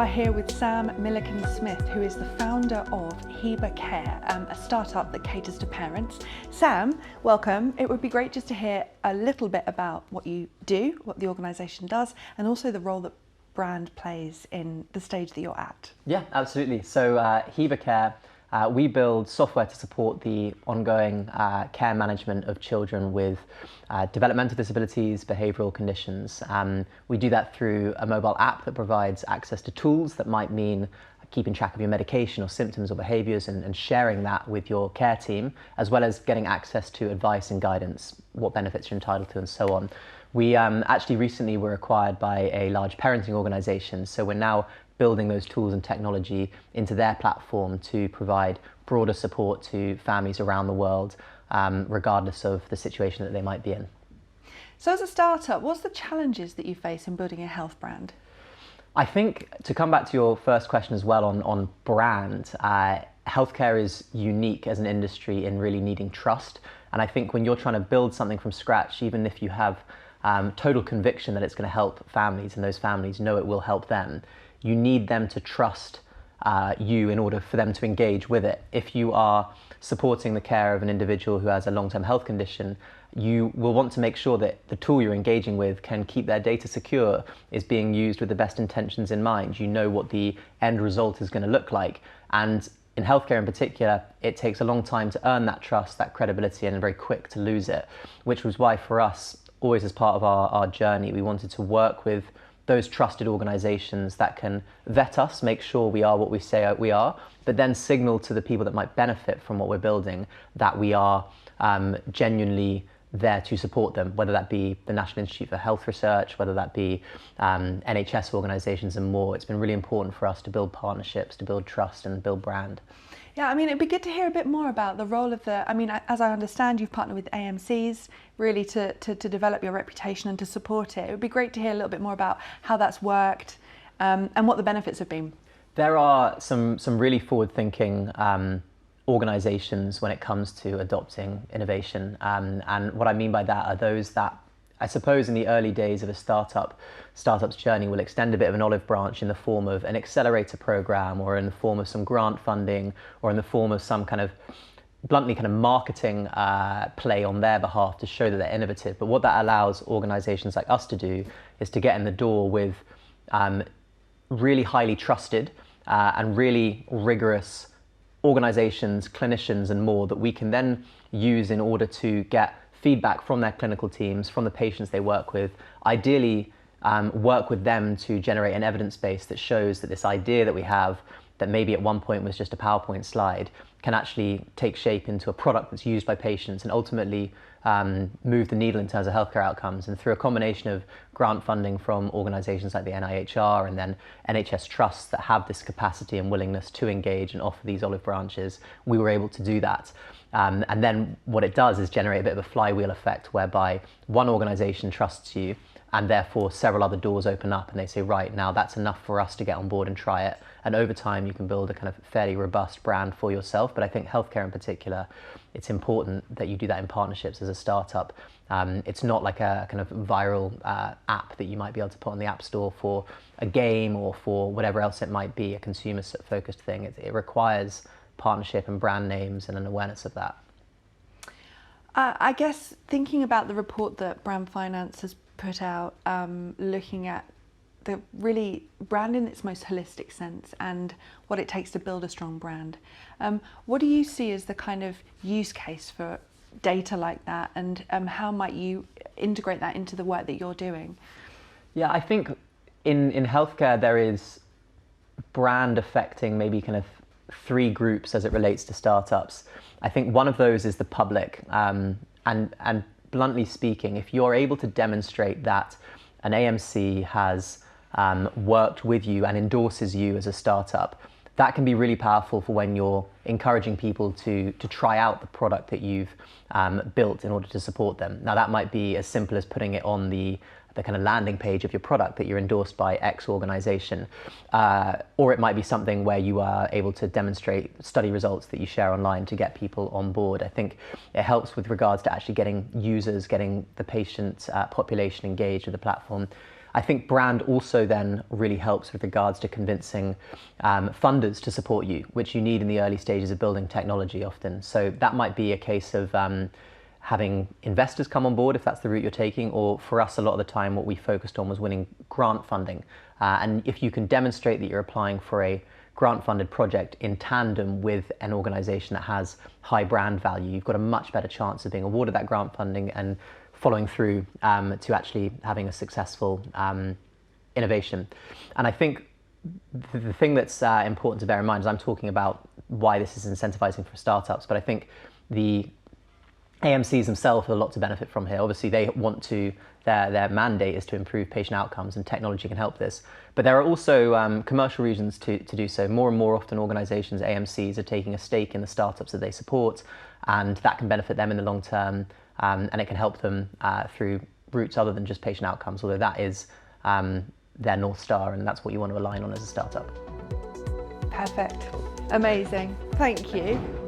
are here with Sam Milliken-Smith, who is the founder of Heba Care, a startup that caters to parents. Sam, welcome. It would be great just to hear a little bit about what you do, what the organisation does, and also the role that brand plays in the stage that you're at. Yeah, absolutely. So Heba Care, we build software to support the ongoing care management of children with developmental disabilities, behavioural conditions. We do that through a mobile app that provides access to tools that might mean keeping track of your medication or symptoms or behaviours and sharing that with your care team, as well as getting access to advice and guidance, what benefits you're entitled to and so on. We actually recently were acquired by a large parenting organisation, so we're now building those tools and technology into their platform to provide broader support to families around the world, regardless of the situation that they might be in. So as a startup, what's the challenges that you face in building a health brand? I think, to come back to your first question as well on brand, healthcare is unique as an industry in really needing trust. And I think when you're trying to build something from scratch, even if you have total conviction that it's going to help families and those families know it will help them, you need them to trust you in order for them to engage with it. If you are supporting the care of an individual who has a long-term health condition, you will want to make sure that the tool you're engaging with can keep their data secure, is being used with the best intentions in mind. You know what the end result is going to look like. And in healthcare in particular, it takes a long time to earn that trust, that credibility, and very quick to lose it, which was why for us, always as part of our journey, we wanted to work with those trusted organisations that can vet us, make sure we are what we say we are, but then signal to the people that might benefit from what we're building that we are genuinely there to support them, whether that be the National Institute for Health Research, whether that be NHS organisations and more. It's been really important for us to build partnerships, to build trust and build brand. Yeah, I mean, it'd be good to hear a bit more about the role of the, I mean, as I understand, you've partnered with AMCs really to develop your reputation and to support it. It would be great to hear a little bit more about how that's worked and what the benefits have been. There are some really forward-thinking organisations when it comes to adopting innovation. And what I mean by that are those that, I suppose, in the early days of a startup's journey will extend a bit of an olive branch in the form of an accelerator program, or in the form of some grant funding, or in the form of some kind of bluntly kind of marketing play on their behalf to show that they're innovative. But what that allows organisations like us to do is to get in the door with really highly trusted and really rigorous organisations, clinicians and more that we can then use in order to get feedback from their clinical teams, from the patients they work with, ideally work with them to generate an evidence base that shows that this idea that we have, that maybe at one point was just a PowerPoint slide, can actually take shape into a product that's used by patients and ultimately move the needle in terms of healthcare outcomes. And through a combination of grant funding from organisations like the NIHR and then NHS trusts that have this capacity and willingness to engage and offer these olive branches, we were able to do that. And then what it does is generate a bit of a flywheel effect whereby one organisation trusts you and therefore several other doors open up and they say, right, now that's enough for us to get on board and try it. And over time you can build a kind of fairly robust brand for yourself. But I think healthcare in particular, it's important that you do that in partnerships as a startup. It's not like a kind of viral app that you might be able to put on the App Store for a game or for whatever else it might be, a consumer-focused thing. It requires partnership and brand names and an awareness of that. I guess thinking about the report that Brand Finance has put out, looking at the really brand in its most holistic sense and what it takes to build a strong brand. What do you see as the kind of use case for data like that, and how might you integrate that into the work that you're doing? Yeah, I think in healthcare there is brand affecting maybe kind of three groups as it relates to startups. I think one of those is the public, and bluntly speaking, if you're able to demonstrate that an AMC has worked with you and endorses you as a startup, that can be really powerful for when you're encouraging people to try out the product that you've built in order to support them. Now that might be as simple as putting it on the kind of landing page of your product that you're endorsed by X organization, or it might be something where you are able to demonstrate study results that you share online to get people on board. I think it helps with regards to actually getting users, getting the patient population engaged with the platform. I think brand also then really helps with regards to convincing funders to support you, which you need in the early stages of building technology often. So that might be a case of having investors come on board if that's the route you're taking, or for us a lot of the time what we focused on was winning grant funding. And if you can demonstrate that you're applying for a grant funded project in tandem with an organisation that has high brand value, you've got a much better chance of being awarded that grant funding and following through to actually having a successful innovation. And I think the thing that's important to bear in mind is I'm talking about why this is incentivizing for startups, but I think the AMCs themselves have a lot to benefit from here. Obviously, they want to, their mandate is to improve patient outcomes, and technology can help this. But there are also commercial reasons to do so. More and more often, organizations, AMCs, are taking a stake in the startups that they support, and that can benefit them in the long term, and it can help them through routes other than just patient outcomes, although that is their North Star, and that's what you want to align on as a startup. Perfect. Amazing. Thank you.